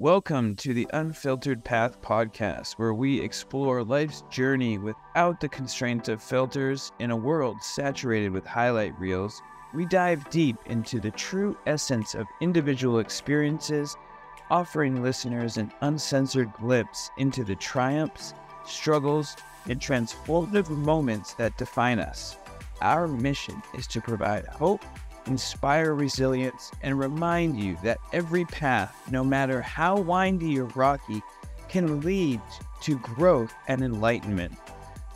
Welcome to the Unfiltered Path Podcast, where we explore life's journey without the constraints of filters. In a world saturated with highlight reels, we dive deep into the true essence of individual experiences, offering listeners an uncensored glimpse into the triumphs, struggles, and transformative moments that define us. Our mission is to provide hope, inspire resilience, and remind you that every path, no matter how windy or rocky, can lead to growth and enlightenment.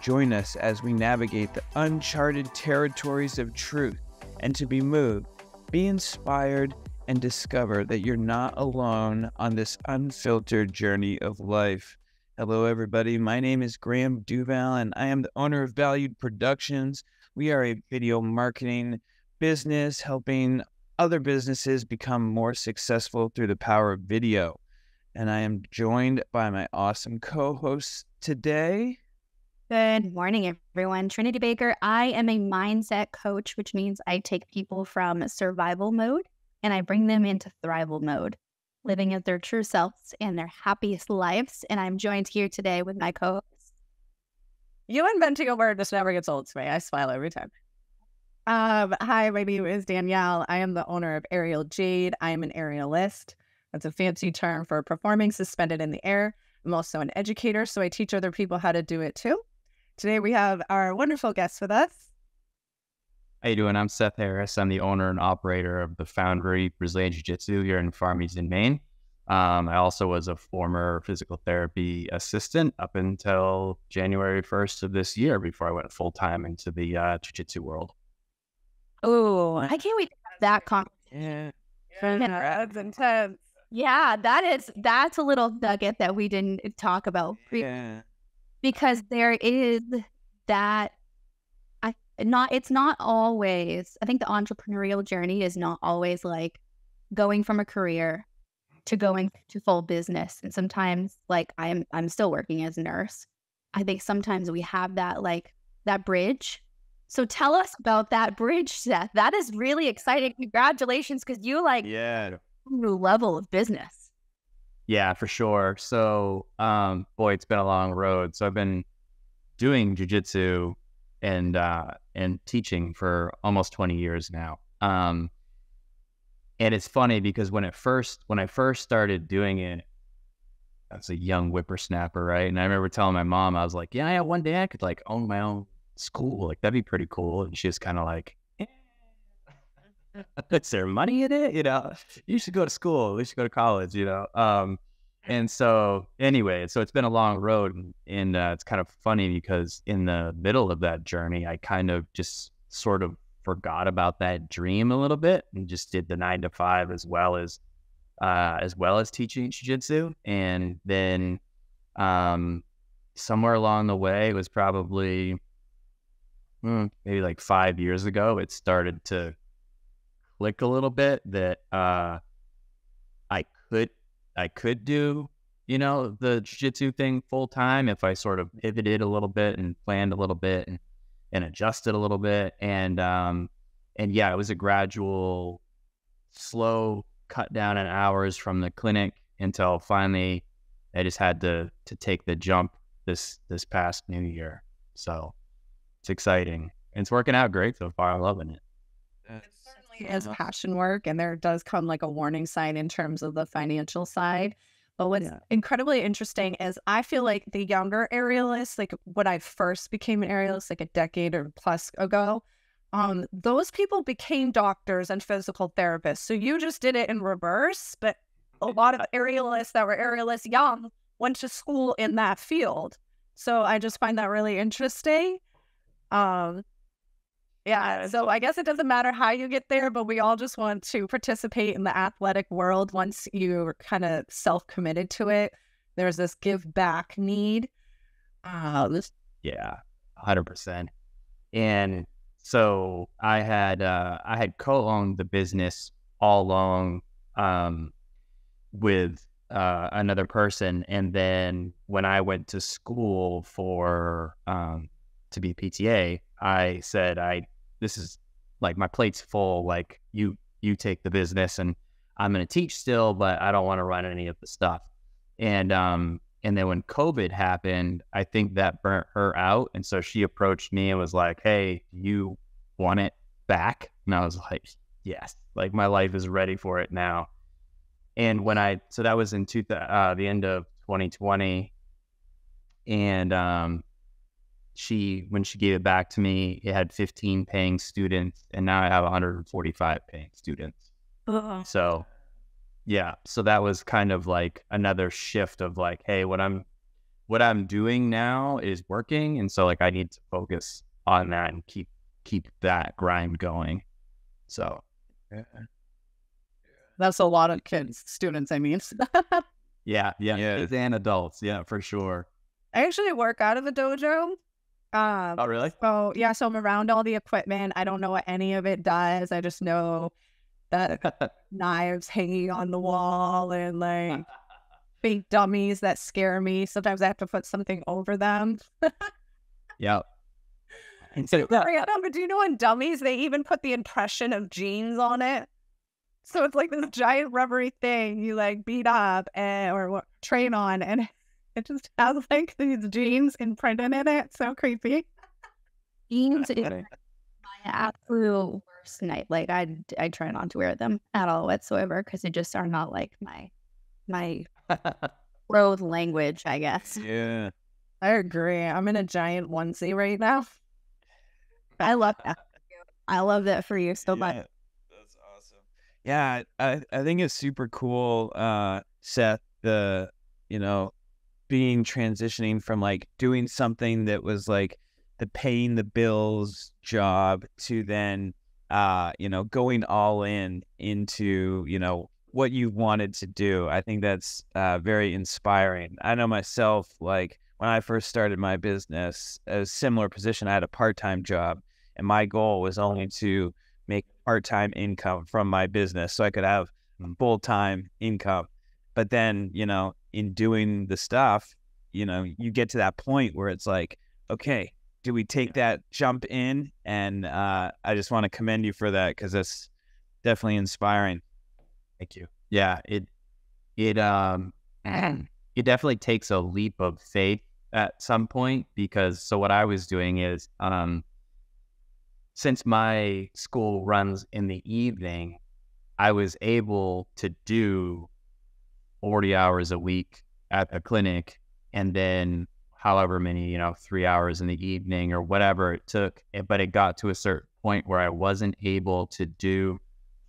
Join us as we navigate the uncharted territories of truth, and to be moved, be inspired, and discover that you're not alone on this unfiltered journey of life. Hello, everybody. My name is Graham Duval, and I am the owner of Valüd Productions. We are a video marketing business helping other businesses become more successful through the power of video. And I am joined by my awesome co-hosts today. Good morning, everyone. Trinity Baker. I am a mindset coach, which means I take people from survival mode and I bring them into thrival mode, living as their true selves and their happiest lives. And I'm joined here today with my co-host. You inventing a word just never gets old to me. I smile every time. Hi, my name is Danielle. I am the owner of Aerialist. I am an aerialist. That's a fancy term for performing suspended in the air. I'm also an educator, so I teach other people how to do it too. Today we have our wonderful guest with us. How you doing? I'm Seth Hirsh. I'm the owner and operator of the Foundry Brazilian Jiu-Jitsu here in Farmington, Maine. I also was a former physical therapy assistant up until January 1st of this year before I went full-time into the Jiu-Jitsu world. Oh, I can't wait to have that conversation. Yeah, that's intense. Yeah, that's a little nugget that we didn't talk about because there is that. It's not always. I think the entrepreneurial journey is not always like going from a career to going to full business. And sometimes, like I'm still working as a nurse. I think sometimes we have that bridge. So tell us about that bridge, Seth. That is really exciting. Congratulations, because you new level of business. Yeah, for sure. So, boy, it's been a long road. So I've been doing jiu-jitsu and teaching for almost 20 years now. And it's funny because when I first started doing it, I was a young whippersnapper, right? And I remember telling my mom, I was like, yeah, one day I could own my own school, that'd be pretty cool. And she was kind of like, is there money in it? You should go to school, you should go to college, and so anyway, so it's been a long road, and it's kind of funny because in the middle of that journey, I kind of just sort of forgot about that dream a little bit and just did the 9 to 5 as well as teaching jiu-jitsu. And then somewhere along the way, it was probably maybe 5 years ago, it started to click a little bit that I could do, the jiu-jitsu thing full time if I sort of pivoted a little bit and planned a little bit and adjusted a little bit. And yeah, it was a gradual, slow cut down in hours from the clinic until finally I just had to take the jump this past new year. So it's exciting. And it's working out great so far. I'm loving it. It certainly is passion work, and there does come a warning sign in terms of the financial side. But what's incredibly interesting is I feel like the younger aerialists, when I first became an aerialist a decade or plus ago, those people became doctors and physical therapists. So you just did it in reverse, but a lot of aerialists that were aerialists young went to school in that field. So I just find that really interesting. Yeah, so I guess it doesn't matter how you get there, but we all just want to participate in the athletic world once you're kind of self-committed to it. There's this give back need. Yeah, 100%. And so I had co-owned the business all along with another person. And then when I went to school to be a PTA, I said, this is my plate's full, you take the business. And I'm going to teach still, but I don't want to run any of the stuff. And then when COVID happened, I think that burnt her out. And so she approached me and was like, hey, you want it back? And I was like, yes, like my life is ready for it now. And so that was in the end of 2020. And when she gave it back to me, it had 15 paying students, and now I have 145 paying students. So yeah, so that was kind of like another shift of like, hey, what I'm doing now is working, and so like I need to focus on that and keep that grind going. So that's a lot of students, I mean. yeah, kids and adults, yeah, for sure. I actually work out of a dojo. Oh, really? So yeah, so I'm around all the equipment. I don't know what any of it does. I just know that knives hanging on the wall and like fake dummies that scare me. Sometimes I have to put something over them. Yeah. But do you know in dummies they even put the impression of jeans on it? So it's like this giant rubbery thing you like beat up or train on, and it just has like these jeans imprinted in it. So creepy. Jeans is my absolute worst night. Like I try not to wear them at all whatsoever because they just are not like my road language, I guess. Yeah. I agree. I'm in a giant onesie right now. I love that. I love that for you so much. That's awesome. Yeah, I think it's super cool, Seth, being transitioning from like doing something that was like the paying the bills job to then going all into what you wanted to do. I think that's very inspiring. I know myself, like when I first started my business, a similar position, I had a part-time job, and my goal was only to make part-time income from my business so I could have full-time income. But then, in doing the stuff, you get to that point where it's like, okay, do we take that jump in? And I just want to commend you for that because that's definitely inspiring. Thank you. Yeah, it definitely takes a leap of faith at some point, because so what I was doing is since my school runs in the evening, I was able to do 40 hours a week at the clinic, and then however many, 3 hours in the evening or whatever it took. But it got to a certain point where I wasn't able to do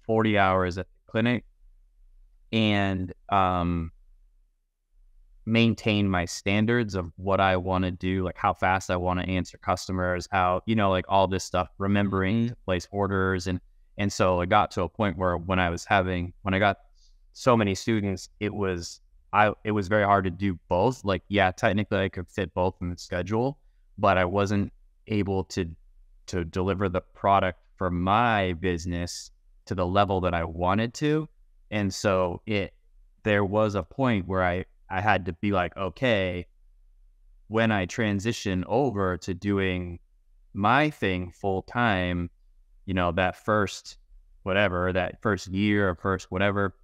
40 hours at the clinic and maintain my standards of what I want to do, like how fast I want to answer customers, how, like all this stuff, remembering to place orders. And so it got to a point where when I got so many students, it was very hard to do both. Like, yeah, technically I could fit both in the schedule, but I wasn't able to deliver the product for my business to the level that I wanted to. And so there was a point where I had to be like, okay, when I transition over to doing my thing full time, that first year or first whatever,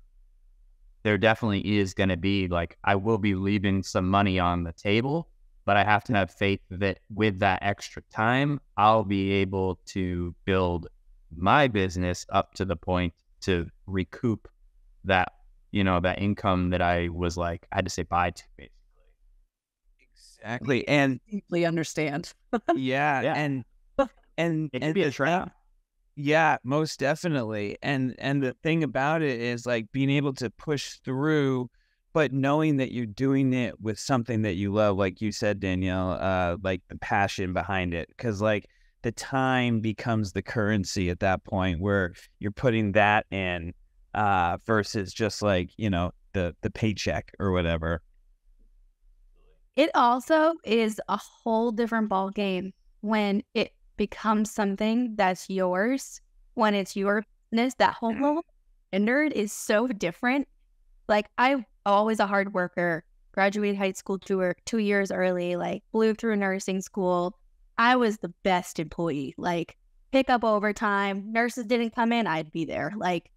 there definitely is going to be like, I will be leaving some money on the table, but I have to have faith that with that extra time, I'll be able to build my business up to the point to recoup that, that income that I was like, I had to say bye to, basically. Exactly. And deeply understand. yeah. And it can be a trap. Yeah, most definitely. And the thing about it is like being able to push through, but knowing that you're doing it with something that you love, like you said, Danielle, like the passion behind it. Because like the time becomes the currency at that point where you're putting that in versus just like, the paycheck or whatever. It also is a whole different ball game when it becomes something that's yours. When it's your business, that whole standard is so different. Like, I'm always a hard worker, graduated high school 2 years early, like blew through nursing school. I was the best employee, like pick up overtime. Nurses didn't come in, I'd be there. Like,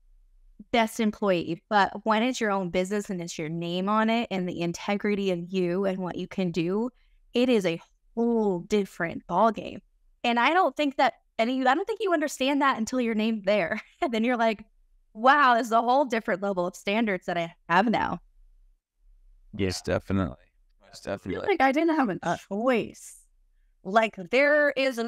best employee. But when it's your own business and it's your name on it and the integrity of you and what you can do, it is a whole different ballgame. And I don't think you understand that until you're named there. And then you're like, wow, there's a whole different level of standards that I have now. Yes, definitely. Most I feel definitely. like I didn't have a choice. Like there is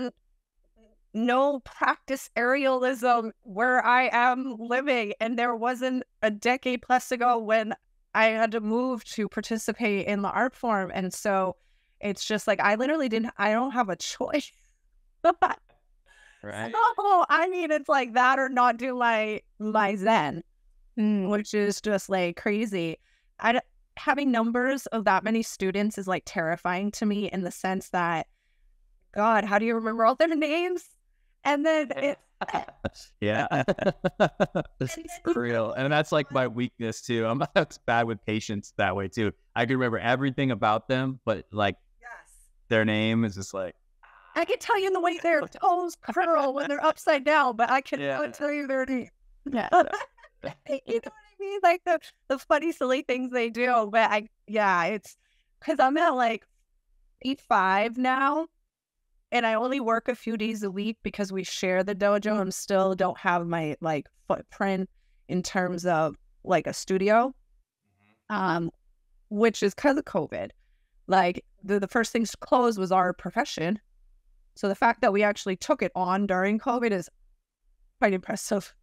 no practice aerialism where I am living. And there wasn't a decade plus ago when I had to move to participate in the art form. And so it's just like, I don't have a choice. Right. Oh, I mean, it's like that or not do my Zen, which is just like crazy. Having numbers of that many students is like terrifying to me in the sense that, God, how do you remember all their names? And then it's yeah, it's real, and that's like my weakness too. I'm bad with patience that way too. I can remember everything about them, but like their name is just like. I can tell you the way their toes curl when they're upside down, but I cannot tell you their name. Yeah. You know what I mean? Like the funny, silly things they do. But it's because I'm at like 8-5 now, and I only work a few days a week because we share the dojo and still don't have my like footprint in terms of like a studio, which is because of COVID. Like the first things to close was our profession. So the fact that we actually took it on during COVID is quite impressive.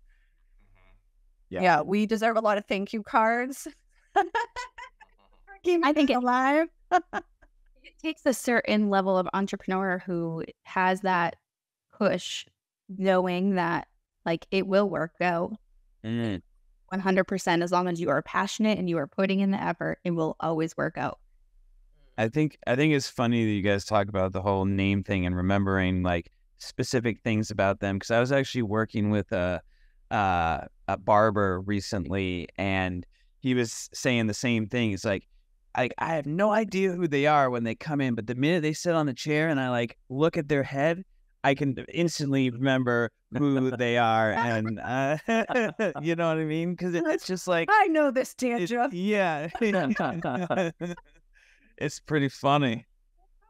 Yeah, we deserve a lot of thank you cards. I think it takes a certain level of entrepreneur who has that push, knowing that like it will work out 100%. As long as you are passionate and you are putting in the effort, it will always work out. I think it's funny that you guys talk about the whole name thing and remembering like specific things about them, because I was actually working with a barber recently, and he was saying the same thing. It's like I have no idea who they are when they come in, but the minute they sit on the chair and I like look at their head, I can instantly remember who they are, and you know what I mean? Because it's just like I know this tangent. Yeah. It's pretty funny,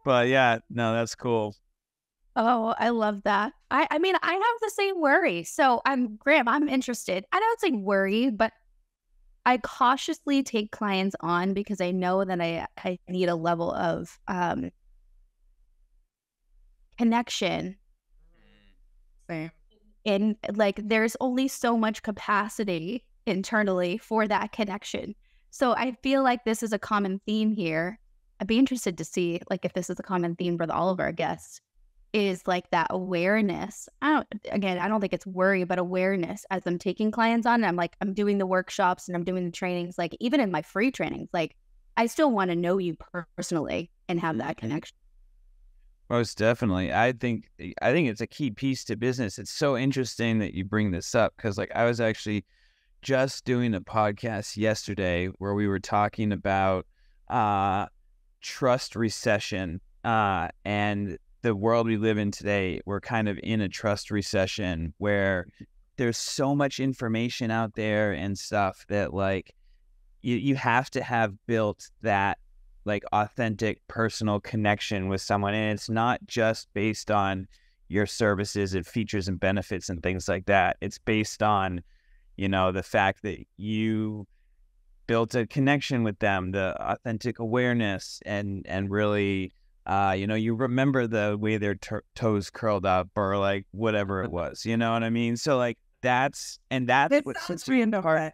but yeah, no, that's cool. Oh, I love that. I mean, I have the same worry. So Graham, I'm interested. I don't say worry, but I cautiously take clients on because I know that I need a level of connection. Same. And like, there's only so much capacity internally for that connection. So I feel like this is a common theme here. I'd be interested to see like if this is a common theme for all of our guests, is like that awareness. I don't think it's worry, but awareness as I'm taking clients on. And I'm doing the workshops and I'm doing the trainings, like even in my free trainings, like I still want to know you personally and have that connection. Most definitely. I think it's a key piece to business. It's so interesting that you bring this up, because like I was actually just doing a podcast yesterday where we were talking about trust recession, and the world we live in today. We're kind of in a trust recession where there's so much information out there and stuff that like you have to have built that like authentic personal connection with someone. And it's not just based on your services and features and benefits and things like that. It's based on, you know, the fact that you built a connection with them, the authentic awareness, and really, you know, you remember the way their toes curled up or like whatever it was, you know what I mean? So like that's what sets you apart.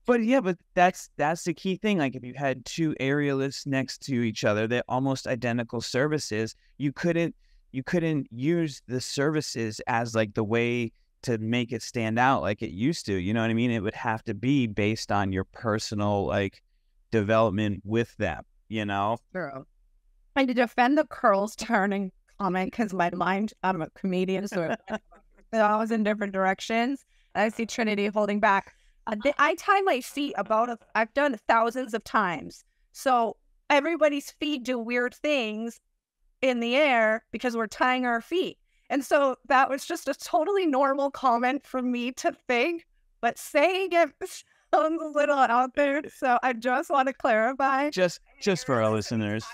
But yeah, but that's the key thing. Like if you had two aerialists next to each other, they're almost identical services, you couldn't use the services as like the way to make it stand out like it used to, you know what I mean? It would have to be based on your personal like development with them, you know? True. And to defend the curls turning comment, because my mind, I'm a comedian, so I was in different directions. I see Trinity holding back. I tie my feet I've done thousands of times. So everybody's feet do weird things in the air because we're tying our feet. And so that was just a totally normal comment for me to think. but saying it sounds a little out there. So I just want to clarify. Just for our listeners.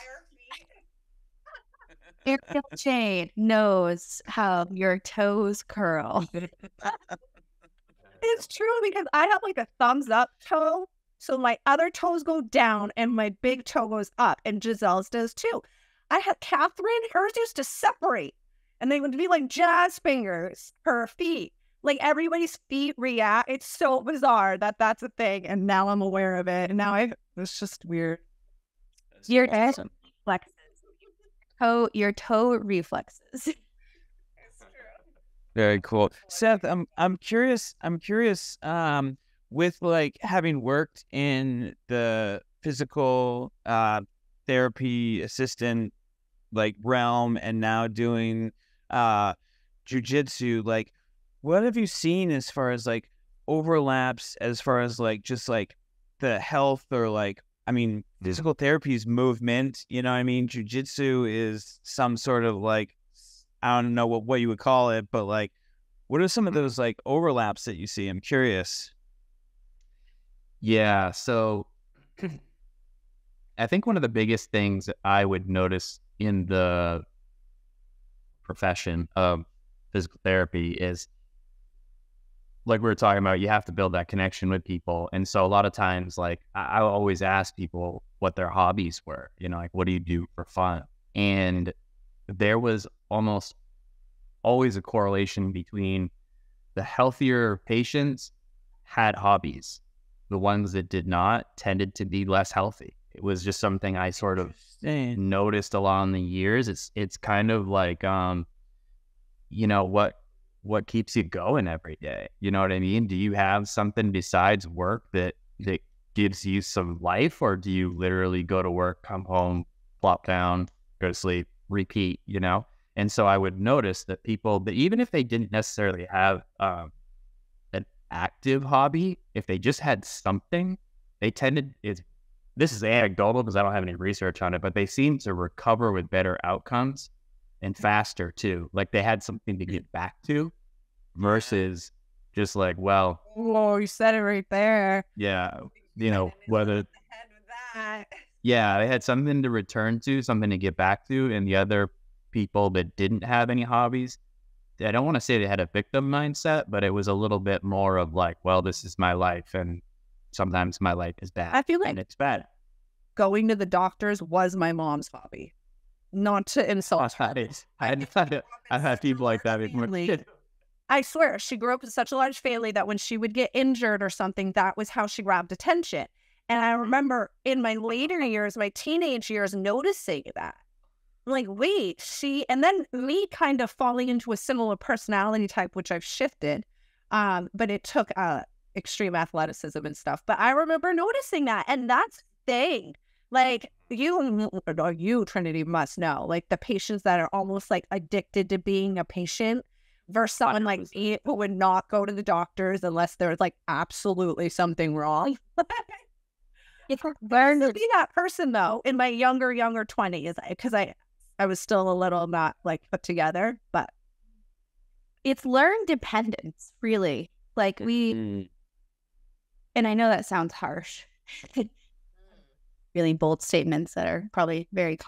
Ariel Jade knows how your toes curl. It's true because I have like a thumbs up toe. So my other toes go down and my big toe goes up, and Giselle's does too. I had Catherine, hers used to separate, and they would be like jazz fingers, her feet. Like everybody's feet react. It's so bizarre that that's a thing. And now I'm aware of it. And now it's just weird. Your awesome. Your toe reflexes. Very cool. Seth, I'm curious, with like having worked in the physical therapy assistant like realm and now doing jujitsu, like what have you seen as far as like overlaps, as far as like just like the health, or like, I mean, physical therapy is movement, you know what I mean? Jiu-jitsu is some sort of like, I don't know what you would call it, but like, what are some of those like overlaps that you see? I'm curious. Yeah, so I think one of the biggest things that I would notice in the profession of physical therapy is, like we were talking about, you have to build that connection with people. And so a lot of times, like I always ask people what their hobbies were, you know, like, what do you do for fun? And there was almost always a correlation between the healthier patients had hobbies. The ones that did not tended to be less healthy. It was just something I sort of noticed along the years. It's kind of like, you know, what keeps you going every day? You know what I mean? Do you have something besides work that gives you some life, or do you literally go to work, come home, plop down, go to sleep, repeat, you know? And so I would notice that people, that even if they didn't necessarily have an active hobby, if they just had something, they tended, this is anecdotal because I don't have any research on it, but they seem to recover with better outcomes and faster too. Like they had something to get back to versus just like, well, whoa, you said it right there. Yeah. You know, whether, yeah, they had something to return to, something to get back to. And the other people that didn't have any hobbies, I don't want to say they had a victim mindset, but it was a little bit more of like, well, this is my life, and sometimes my life is bad. I feel like it's bad. Going to the doctors was my mom's hobby. Not to insult her. I've had people like that before. I swear, she grew up with such a large family that when she would get injured or something, that was how she grabbed attention. And I remember in my later years, my teenage years, noticing that. I'm like, wait, and then me kind of falling into a similar personality type, which I've shifted. But it took extreme athleticism and stuff. But I remember noticing that. And that's the thing. Like, you, Trinity, must know, like the patients that are almost like addicted to being a patient versus someone like me who would not go to the doctors unless there's like absolutely something wrong. It's learned to be that person though in my younger 20s, because I was still a little not like put together, but it's learned dependence, really. Like and I know that sounds harsh. Really bold statements that are probably very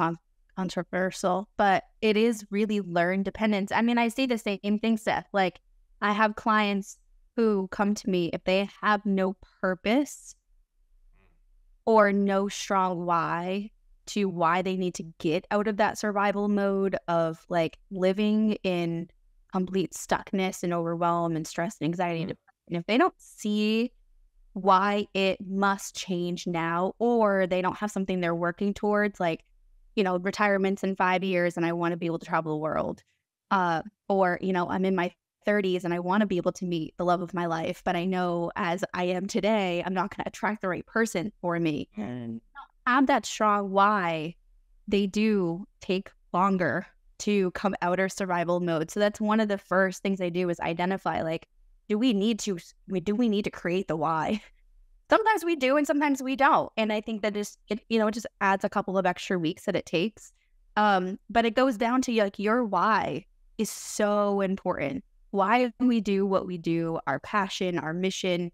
controversial, but it is really learned dependence. I mean, I say the same thing, Seth. Like, I have clients who come to me if they have no purpose or no strong why to why they need to get out of that survival mode of like living in complete stuckness and overwhelm and stress and anxiety and depression. If they don't see why it must change now, or they don't have something they're working towards, like, you know, retirement's in 5 years and I want to be able to travel the world, or, you know, I'm in my 30s and I want to be able to meet the love of my life, but I know as I am today, I'm not going to attract the right person for me. And have that strong why, they do take longer to come out of survival mode. So that's one of the first things I do is identify, like, do we need to create the why? Sometimes we do and sometimes we don't. And I think that it just adds a couple of extra weeks that it takes. But it goes down to like your why is so important. Why we do what we do, our passion, our mission,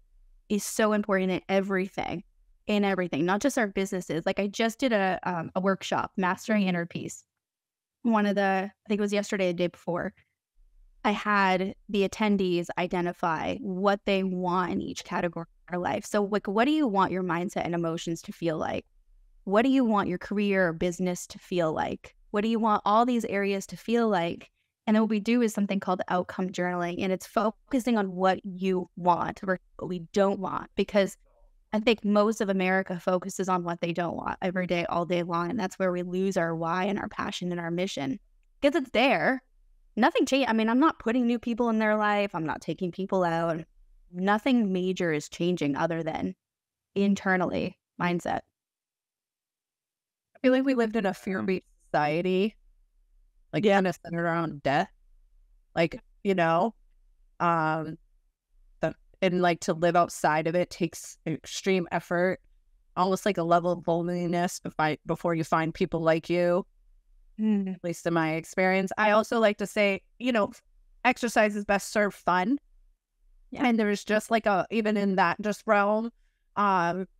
is so important in everything, not just our businesses. Like I just did a workshop, Mastering Inner Peace. I think it was yesterday, the day before, I had the attendees identify what they want in each category of their life. So like, what do you want your mindset and emotions to feel like? What do you want your career or business to feel like? What do you want all these areas to feel like? And then what we do is something called outcome journaling, and it's focusing on what you want versus what we don't want, because I think most of America focuses on what they don't want every day, all day long. And that's where we lose our why and our passion and our mission, because it's there. Nothing changed. I mean, I'm not putting new people in their life. I'm not taking people out. Nothing major is changing other than internally mindset. I feel like we lived in a fear-based society, like kind of centered around death. Like, you know, and like to live outside of it takes extreme effort, almost like a level of loneliness before you find people like you, at least in my experience. I also like to say, you know, exercise is best served fun. Yeah. And there's just like even in that just realm,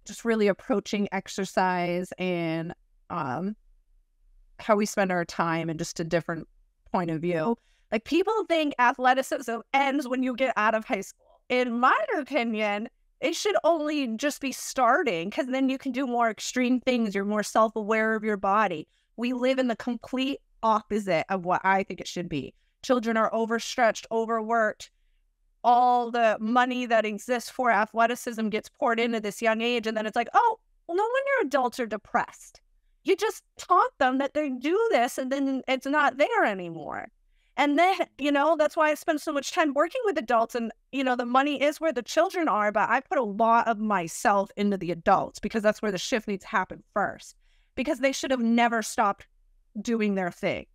just really approaching exercise and how we spend our time and just a different point of view. Like people think athleticism ends when you get out of high school. In my opinion, it should only just be starting, because then you can do more extreme things. You're more self-aware of your body. We live in the complete opposite of what I think it should be. Children are overstretched, overworked. All the money that exists for athleticism gets poured into this young age. And then it's like, oh, well, no wonder adults are depressed. You just taught them that they do this, and then it's not there anymore. And then, you know, that's why I spend so much time working with adults. And, you know, the money is where the children are, but I put a lot of myself into the adults, because that's where the shift needs to happen first, because they should have never stopped doing their thing.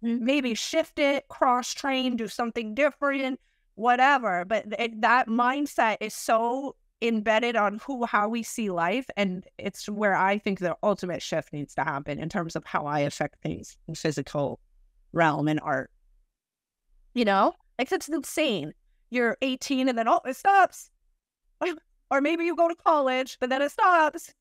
Maybe shift it, cross-train, do something different, whatever. But that mindset is so embedded on how we see life. And it's where I think the ultimate shift needs to happen in terms of how I affect things in physical realm and art. You know, like it's insane. You're 18 and then, oh, it stops. Or maybe you go to college, but then it stops.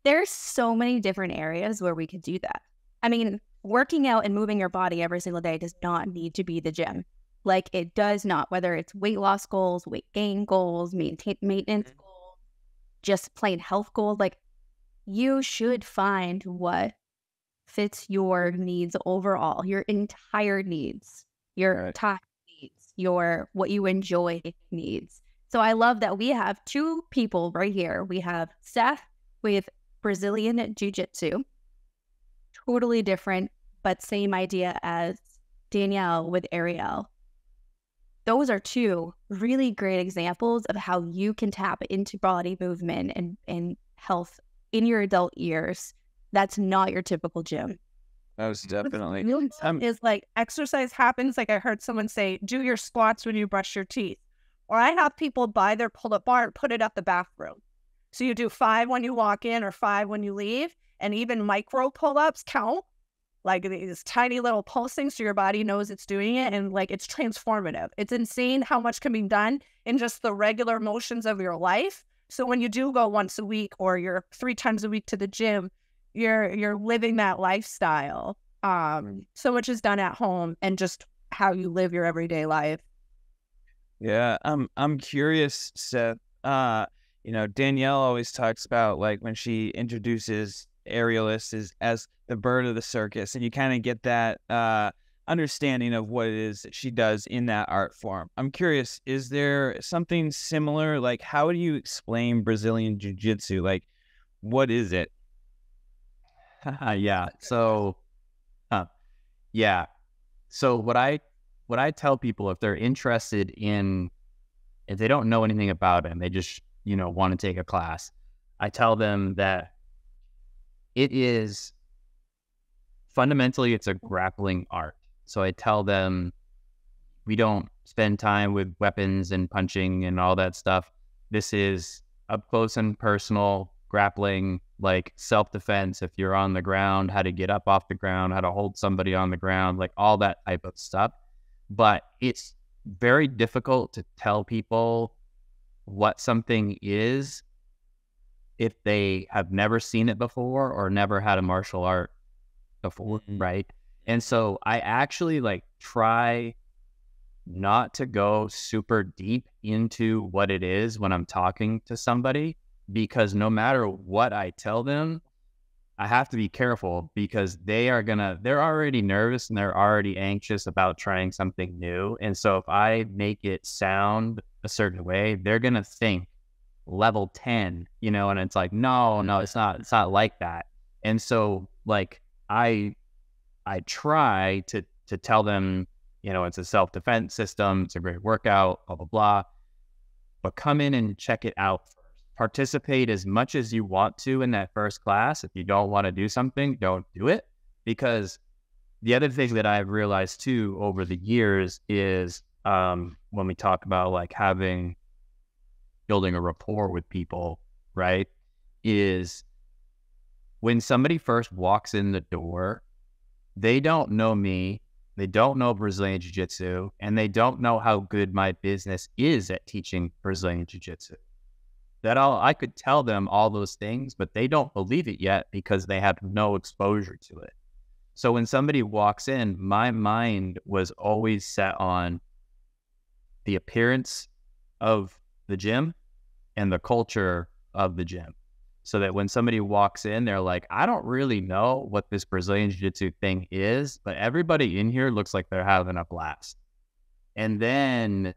There's so many different areas where we could do that. I mean, working out and moving your body every single day does not need to be the gym. Like it does not, whether it's weight loss goals, weight gain goals, maintenance goals, just plain health goals. Like you should find what fits your needs overall, your entire needs, your time needs, your what you enjoy needs. So I love that we have two people right here. We have Seth with Brazilian Jiu-Jitsu, totally different, but same idea as Danielle with Aerial. Those are two really great examples of how you can tap into body movement and health in your adult years. That's not your typical gym. Most definitely. Is like exercise happens. Like I heard someone say, do your squats when you brush your teeth. Or I have people buy their pull-up bar and put it at the bathroom. So you do 5 when you walk in or 5 when you leave. And even micro pull-ups count. Like these tiny little pulsing so your body knows it's doing it. And like it's transformative. It's insane how much can be done in just the regular motions of your life. So when you do go once a week or you're 3 times a week to the gym, you're living that lifestyle. So much is done at home and just how you live your everyday life. Yeah, I'm curious, Seth. You know, Danielle always talks about like when she introduces Aerialist as the bird of the circus, and you kind of get that understanding of what it is that she does in that art form. I'm curious, is there something similar? Like, how do you explain Brazilian Jiu-Jitsu? Like, what is it? Yeah. So what I tell people, if they're interested in, if they don't know anything about it and they just, you know, want to take a class, I tell them that it is fundamentally, it's a grappling art. So I tell them we don't spend time with weapons and punching and all that stuff. This is up close and personal grappling, like self-defense. If you're on the ground, how to get up off the ground, how to hold somebody on the ground, like all that type of stuff. But it's very difficult to tell people what something is if they have never seen it before or never had a martial art before, right? And so I actually like try not to go super deep into what it is when I'm talking to somebody, because no matter what I tell them, I have to be careful, because they're already nervous and they're already anxious about trying something new. And so if I make it sound a certain way, they're going to think level 10, and it's like, no, it's not like that. And so like, I try to tell them, it's a self-defense system, it's a great workout, blah, blah, blah, but come in and check it out first. Participate as much as you want to in that first class. If you don't want to do something, don't do it. Because the other thing that I've realized too over the years is when we talk about like building a rapport with people, right, is when somebody first walks in the door, they don't know me, they don't know Brazilian Jiu-Jitsu, and they don't know how good my business is at teaching Brazilian Jiu-Jitsu. I could tell them all those things, but they don't believe it yet because they have no exposure to it. So when somebody walks in, my mind was always set on the appearance of the gym and the culture of the gym. So that when somebody walks in, they're like, I don't really know what this Brazilian Jiu-Jitsu thing is, but everybody in here looks like they're having a blast. And then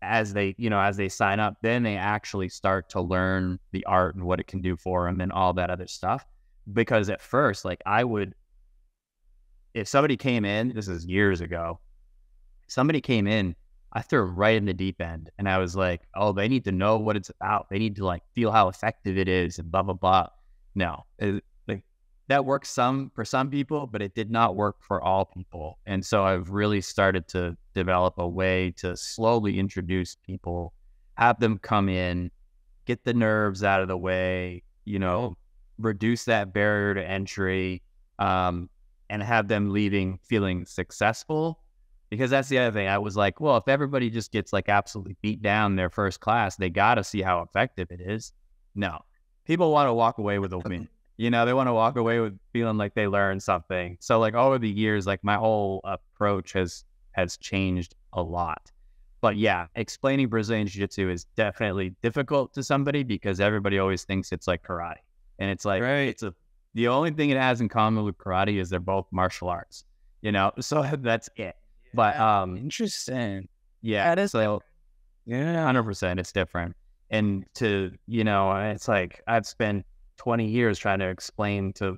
as they sign up, then they actually start to learn the art and what it can do for them and all that other stuff. Because at first, like if somebody came in, this is years ago, somebody came in, I threw them right in the deep end. And I was like, oh, they need to know what it's about. They need to like feel how effective it is and blah, blah, blah. No, that works for some people, but it did not work for all people. And so I've really started to develop a way to slowly introduce people, have them come in, get the nerves out of the way, reduce that barrier to entry, and have them leaving feeling successful. Because that's the other thing. I was like, well, if everybody just gets like absolutely beat down their first class, they got to see how effective it is. No, people want to walk away with a win. They want to walk away with feeling like they learned something. So like over the years, like my whole approach has changed a lot. But yeah, explaining Brazilian Jiu-Jitsu is definitely difficult to somebody because everybody always thinks it's like karate. And it's like, right. The only thing it has in common with karate is they're both martial arts, so that's it. But interesting. Yeah, that is so yeah, 100%, it's different. And it's like I've spent 20 years trying to explain to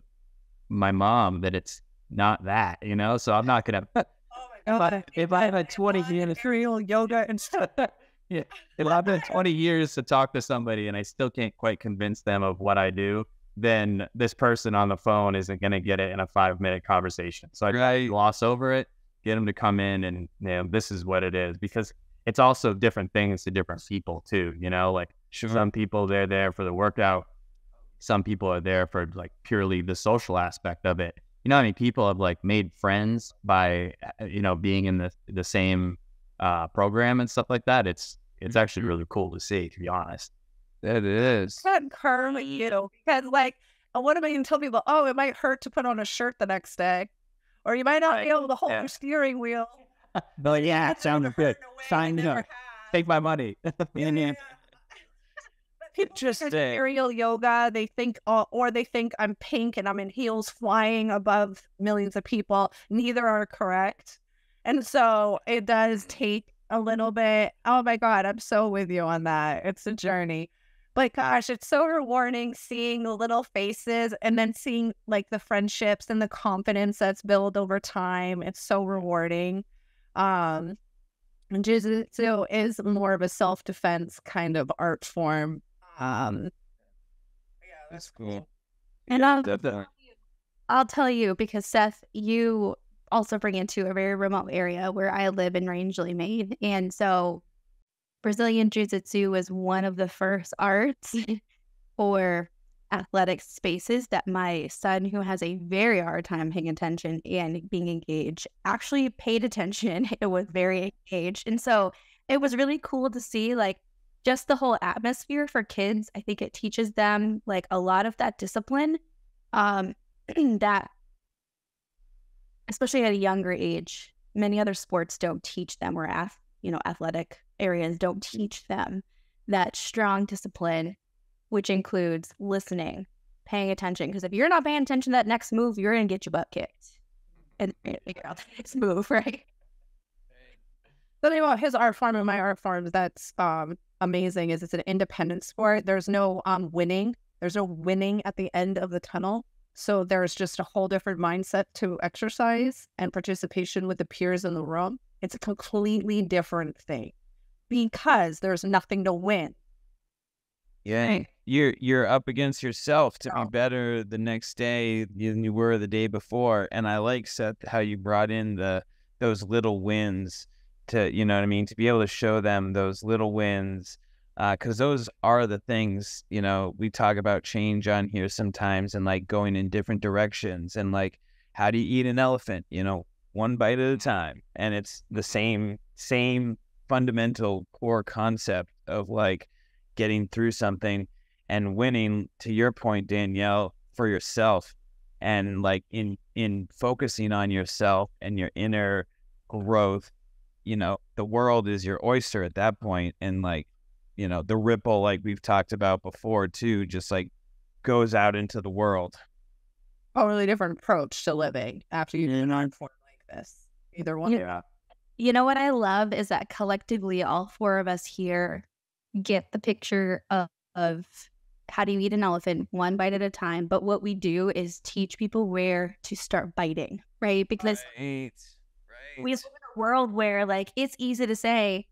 my mom that it's not that, so I'm not gonna. Oh my God! If I had 20 years, real yoga and stuff. Yeah, if I've been 20 years to talk to somebody and I still can't quite convince them of what I do, then this person on the phone isn't gonna get it in a 5-minute conversation. So I gloss over it. Get them to come in and this is what it is, because it's also different things to different people too. Like some people they're there for the workout, some people are there for like purely the social aspect of it. How many people have like made friends by being in the same program and stuff like that. It's actually really cool to see, to be honest. It is. That curly, because like what am I going to tell people? Oh, it might hurt to put on a shirt the next day. Or you might not be able to hold your steering wheel. But yeah, it sounded good. Sign up. Take my money. Yeah. People just aerial yoga. They think, or they think I'm pink and I'm in heels flying above millions of people. Neither are correct. And so it does take a little bit. Oh my God, I'm so with you on that. It's a journey. But gosh, it's so rewarding seeing the little faces and then seeing like the friendships and the confidence that's built over time. It's so rewarding. Jiu-Jitsu is more of a self-defense kind of art form. Yeah, that's cool. And I'll tell you, because Seth, you also bring into a very remote area where I live in Rangeley, Maine. And so Brazilian Jiu-Jitsu was one of the first arts or athletic spaces that my son, who has a very hard time paying attention and being engaged, actually paid attention. It was very engaged. And so it was really cool to see like just the whole atmosphere for kids, I think it teaches them like a lot of that discipline that, especially at a younger age, many other sports don't teach them, or athletic areas don't teach them that strong discipline, which includes listening, paying attention. Because if you're not paying attention to that next move, you're going to get your butt kicked and figure out the next move, right? The thing about his art form and my art form that's amazing is it's an independent sport. There's no winning. There's no winning at the end of the tunnel. So there's just a whole different mindset to exercise and participation with the peers in the room. It's a completely different thing because there's nothing to win. Yeah, you're up against yourself to be better the next day than you were the day before. And I like, Seth, how you brought in those little wins to, you know what I mean, to be able to show them those little wins, because those are the things, you know, we talk about change on here sometimes and like going in different directions and like, how do you eat an elephant? You know, one bite at a time. And it's the same fundamental core concept of like getting through something and winning, to your point, Danielle, for yourself, and like in focusing on yourself and your inner growth. You know, the world is your oyster at that point, and like, you know, the ripple, like we've talked about before too, just like goes out into the world. Totally different approach to living after you do an art form like this. Either one. Yeah. You know what I love is that collectively all four of us here get the picture of how do you eat an elephant one bite at a time. But what we do is teach people where to start biting, right? Because we live in a world where like it's easy to say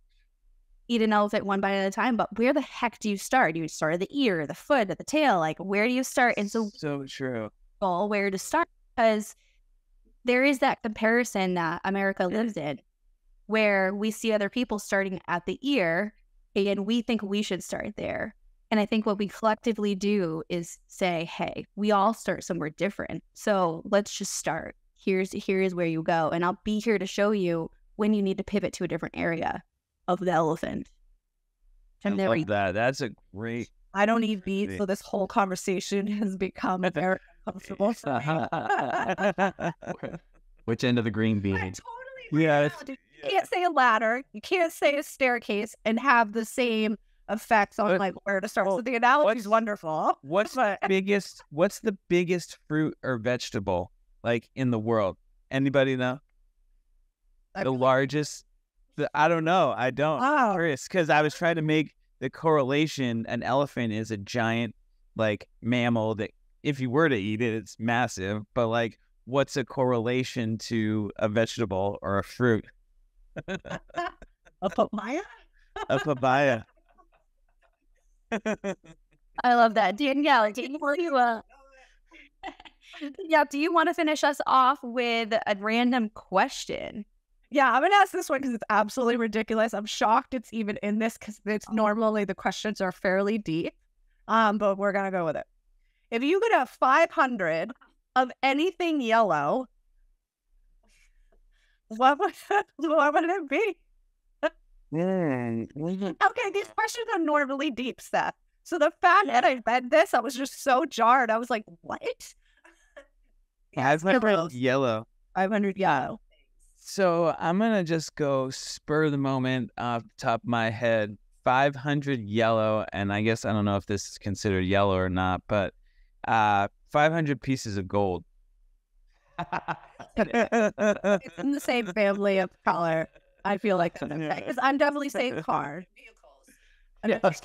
eat an elephant one bite at a time, but where the heck do you start? Do you start at the ear, the foot, at the tail? Like, where do you start? And so true. Where to start, because there is that comparison that America lives in where we see other people starting at the ear and we think we should start there. And I think what we collectively do is say, hey, we all start somewhere different. So let's just start. Here is where you go. And I'll be here to show you when you need to pivot to a different area of the elephant. I love that. That's a great... I don't eat meat, so this whole conversation has become very uncomfortable for me. Which end of the green bean? Totally. Yeah. You can't say a ladder. You can't say a staircase and have the same effects on like where to start. So the analogy is wonderful. What's the biggest fruit or vegetable like in the world? Anybody know? The largest? I don't know. I don't. Oh. Because I was trying to make the correlation. An elephant is a giant like mammal that if you were to eat it, it's massive. But like, what's a correlation to a vegetable or a fruit? A papaya? A papaya. I love that. Danielle, do you want to finish us off with a random question? Yeah, I'm going to ask this one because it's absolutely ridiculous. I'm shocked it's even in this because it's normally the questions are fairly deep. But we're going to go with it. If you could have 500 of anything yellow, what would it be? Okay, these questions are normally deep, Seth. So the fact that I read this, I was just so jarred. I was like, what? 500 yellow. 500 yellow. So I'm going to just go spur of the moment off the top of my head. 500 yellow, and I guess I don't know if this is considered yellow or not, but 500 pieces of gold. It's in the same family of color. I feel like because I'm definitely saying car. Vehicles.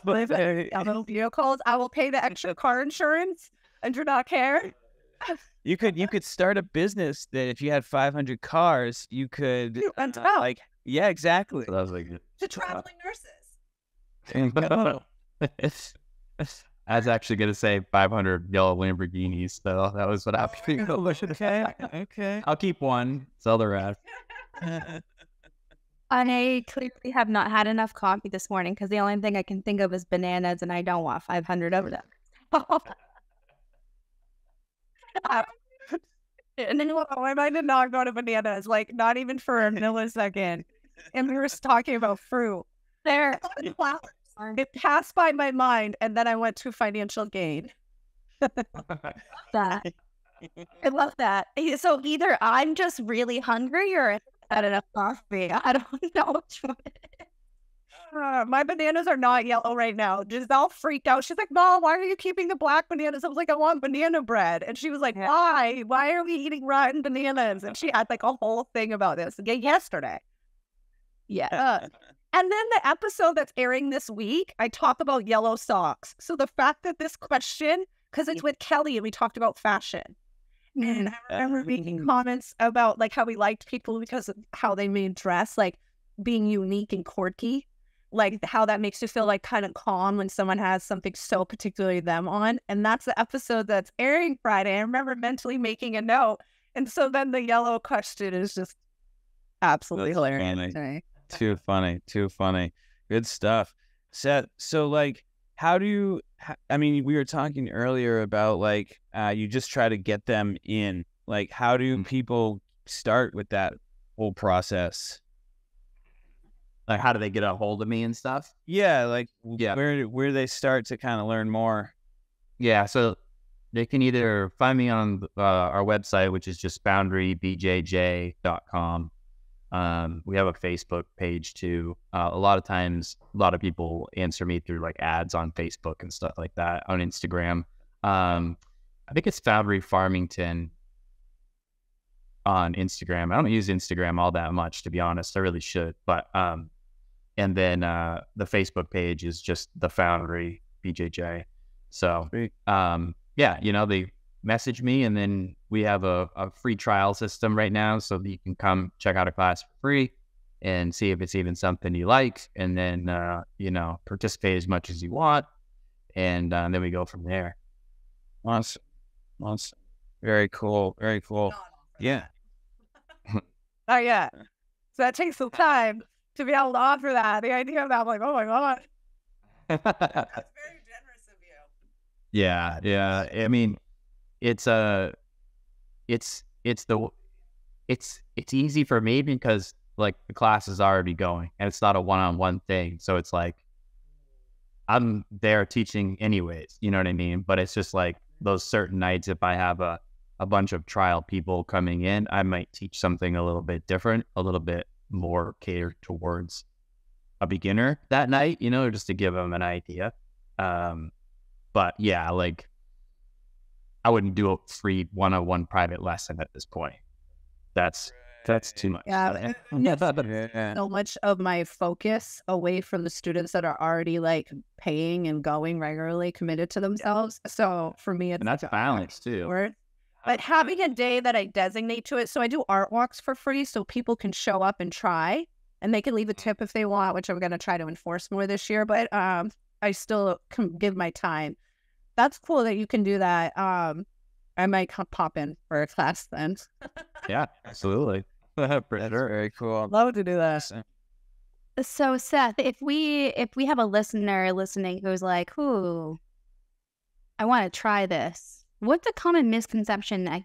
I will pay the extra car insurance and do not care. You could start a business that if you had 500 cars, you could yeah, exactly. So that was like to traveling nurses. I was actually going to say 500 yellow Lamborghinis, so that was what I was thinking. Okay. I'll keep one, sell the rest. I clearly have not had enough coffee this morning because the only thing I can think of is bananas, and I don't want 500 of them. And then my mind did not go to bananas, like not even for a millisecond. And we were talking about fruit. There. It passed by my mind, and then I went to financial gain. That. I love that. So either I'm just really hungry or I had enough coffee. I don't know which one it is. My bananas are not yellow right now. Giselle freaked out. She's like, Mom, why are you keeping the black bananas? I was like, I want banana bread. And she was like, why? Why are we eating rotten bananas? And she had like a whole thing about this yesterday. Yeah. And then the episode that's airing this week, I talk about yellow socks. So the fact that this question, because it's with Kelly and we talked about fashion. And I remember making comments about like how we liked people because of how they made dress, like being unique and quirky. Like how that makes you feel like kind of calm when someone has something so particularly them on. And that's the episode that's airing Friday. I remember mentally making a note. And so then the yellow question is just absolutely hilarious. Funny. Too funny. Good stuff. Seth, so like, how do you, I mean, we were talking earlier about like, you just try to get them in. Like, how do people start with that whole process? Like, how do they get a hold of me and stuff? Yeah, like, where do they start to kind of learn more? Yeah, so they can either find me on our website, which is just boundarybjj.com. We have a Facebook page too. A lot of times, a lot of people answer me through like ads on Facebook and stuff like that, on Instagram. I think it's Foundry Farmington on Instagram. I don't use Instagram all that much, to be honest. I really should. But and then the Facebook page is just the Foundry BJJ. So yeah, you know, they message me, and then we have a free trial system right now, so that you can come check out a class for free and see if it's even something you like, and then you know, participate as much as you want, and then we go from there. Awesome. Very cool. Yeah. Oh yeah. So that takes some time to be able to offer that. The idea of that, I'm like, oh my God. That's very generous of you. Yeah. I mean, it's easy for me because like the class is already going and it's not a one-on-one thing. So it's like I'm there teaching anyways, you know what I mean? But it's just like those certain nights, if I have a bunch of trial people coming in, I might teach something a little bit different, a little bit more catered towards a beginner that night, you know, just to give them an idea. But yeah, like I wouldn't do a free one-on-one private lesson at this point. That's too much. Yeah. So much of my focus away from the students that are already like paying and going regularly, committed to themselves. So for me, it's and that's balance too. But having a day that I designate to it, so I do art walks for free so people can show up and try, and they can leave a tip if they want, which I'm going to try to enforce more this year, but I still can give my time. That's cool that you can do that. I might pop in for a class then. Yeah, absolutely. That's very cool. Love to do that. So Seth, if we have a listener listening who's like, "Ooh, I want to try this," what's a common misconception that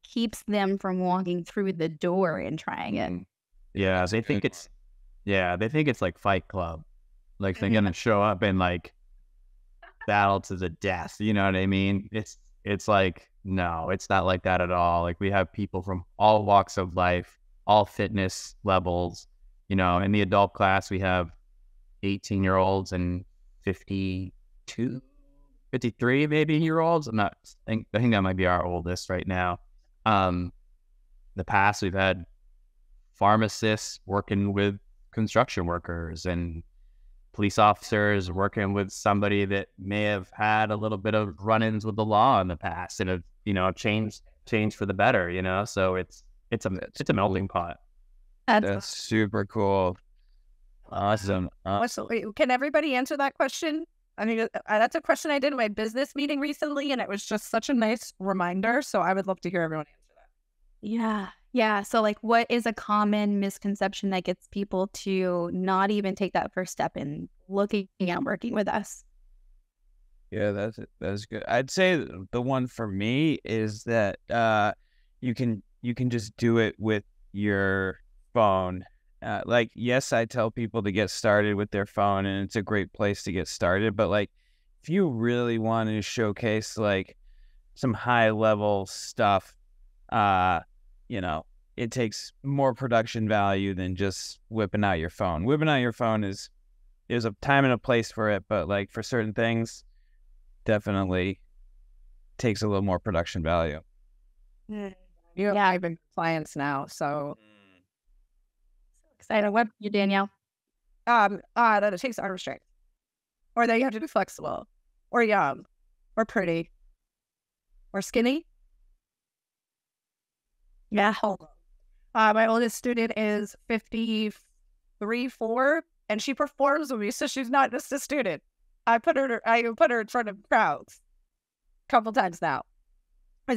keeps them from walking through the door and trying it? Yeah, they think it's like Fight Club. Like they're gonna show up and like battle to the death. You know what I mean? It's like, no, it's not like that at all. Like we have people from all walks of life, all fitness levels. You know, in the adult class, we have 18-year-olds and 52, 53 maybe year olds. I think that might be our oldest right now. The past, we've had pharmacists working with construction workers and police officers working with somebody that may have had a little bit of run-ins with the law in the past and have, you know, changed for the better, you know? So it's a melting pot. That's super cool. Awesome. Can everybody answer that question? I mean, that's a question I did in my business meeting recently, and it was just such a nice reminder. So I would love to hear everyone answer that. Yeah. So like, what is a common misconception that gets people to not even take that first step in looking at working with us? Yeah, that's good. I'd say the one for me is that you can just do it with your phone. like, yes, I tell people to get started with their phone, and it's a great place to get started. But like, if you really want to showcase like some high level stuff, you know, it takes more production value than just whipping out your phone. Whipping out your phone there's a time and a place for it, but like for certain things, definitely takes a little more production value. You have 5 clients now, so excited. What you, Danielle? that it takes arm strength, or that you have to be flexible, or young, or pretty, or skinny. Yeah. My oldest student is 53, 4, and she performs with me, so she's not just a student. I put her in front of crowds a couple times now.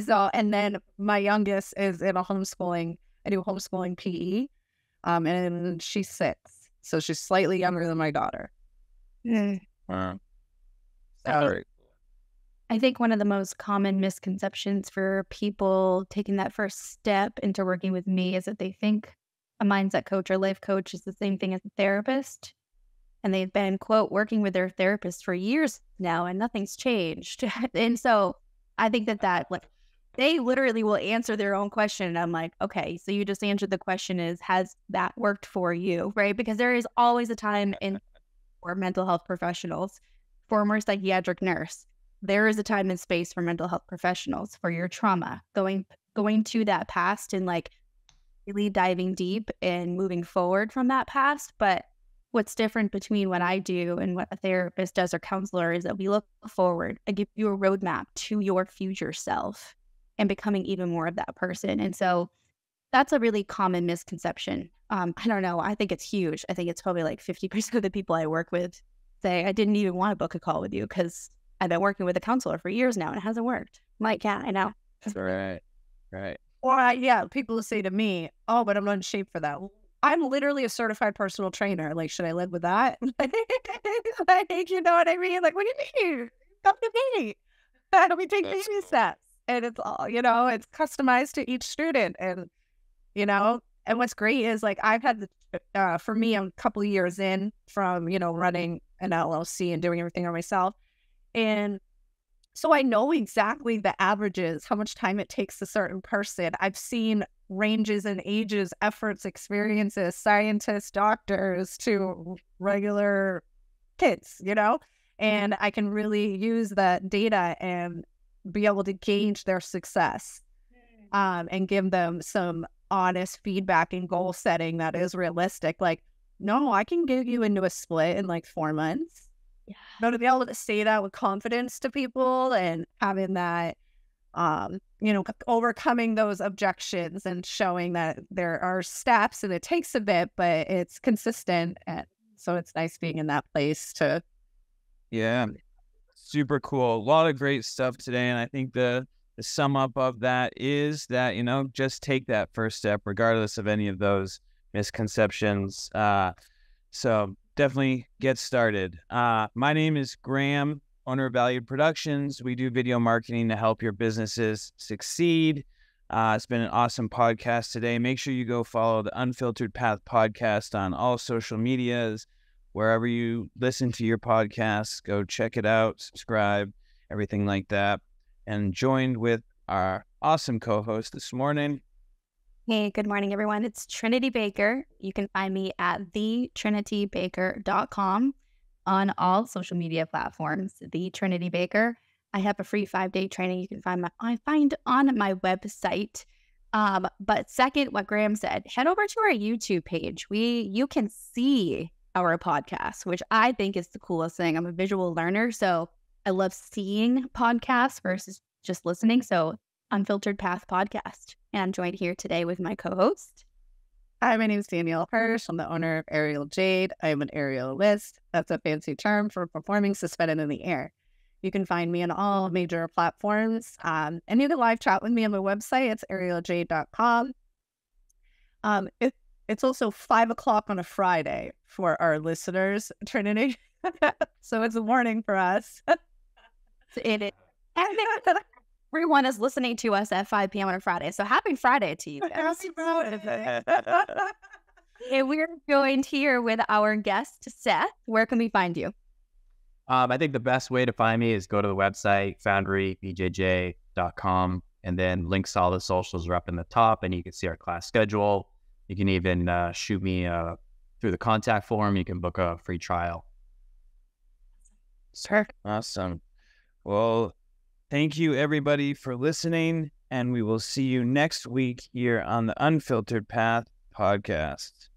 So, and then my youngest is in a homeschooling. I do homeschooling PE, and she's 6, so she's slightly younger than my daughter. Wow. So, I think one of the most common misconceptions for people taking that first step into working with me is that they think a mindset coach or life coach is the same thing as a therapist. And they've been, quote, working with their therapist for years now and nothing's changed. And so I think that like, they literally will answer their own question. And I'm like, okay, so you just answered the question has that worked for you, right? Because there is always a time for mental health professionals, former psychiatric nurse. There is a time and space for mental health professionals for your trauma, going to that past and like really diving deep and moving forward from that past. But what's different between what I do and what a therapist does or counselor is that we look forward. I give you a roadmap to your future self and becoming even more of that person. And so that's a really common misconception. I don't know. I think it's huge. I think it's probably like 50% of the people I work with say, I didn't even want to book a call with you because I've been working with a counselor for years now and it hasn't worked. I'm like, yeah, I know. Right. Or people say to me, oh, but I'm not in shape for that. I'm literally a certified personal trainer. Like, should I live with that? Like, you know what I mean? Like, what do you mean? Come to me. We take baby steps. And it's all, it's customized to each student. And, and what's great is like, I've had for me, I'm a couple of years in from, running an LLC and doing everything on myself. And so I know exactly the averages, how much time it takes a certain person. I've seen ranges in ages, efforts, experiences, scientists, doctors to regular kids, and I can really use that data and be able to gauge their success and give them some honest feedback and goal setting that is realistic. Like, no, I can get you into a split in like 4 months. Yeah. But to be able to say that with confidence to people and having that, overcoming those objections and showing that there are steps and it takes a bit, but it's consistent. And so it's nice being in that place to. Yeah. Super cool. A lot of great stuff today. And I think the sum up of that is that, just take that first step, regardless of any of those misconceptions. So definitely get started. My name is Graham, owner of Valüd Productions. We do video marketing to help your businesses succeed. It's been an awesome podcast today. Make sure you go follow the Unfiltered Path Podcast on all social medias. Wherever you listen to your podcasts, go check it out, subscribe, everything like that. And joined with our awesome co-host this morning. Hey, good morning, everyone. It's Trinity Baker. You can find me at thetrinitybaker.com on all social media platforms. The Trinity Baker. I have a free 5-day training you can find on my website. But second, what Graham said, head over to our YouTube page. You can see our podcast, which I think is the coolest thing. I'm a visual learner, so I love seeing podcasts versus just listening. So Unfiltered Path Podcast. And I'm joined here today with my co-host. Hi, my name is Danielle Hirsh. I'm the owner of Aerial Jade. I'm an aerialist. That's a fancy term for performing suspended in the air. You can find me on all major platforms. And you can live chat with me on my website. It's aerialjade.com. It's also 5:00 on a Friday for our listeners, Trinity. So it's a morning for us. It is. Everyone is listening to us at 5 p.m. on a Friday. So happy Friday to you guys. Happy Friday. And we're joined here with our guest, Seth. Where can we find you? I think the best way to find me is go to the website, foundrybjj.com, and then links to all the socials are up in the top, and you can see our class schedule. You can even shoot me through the contact form. You can book a free trial. Sure. Awesome. Well, thank you everybody for listening, and we will see you next week here on the Unfiltered Path Podcast.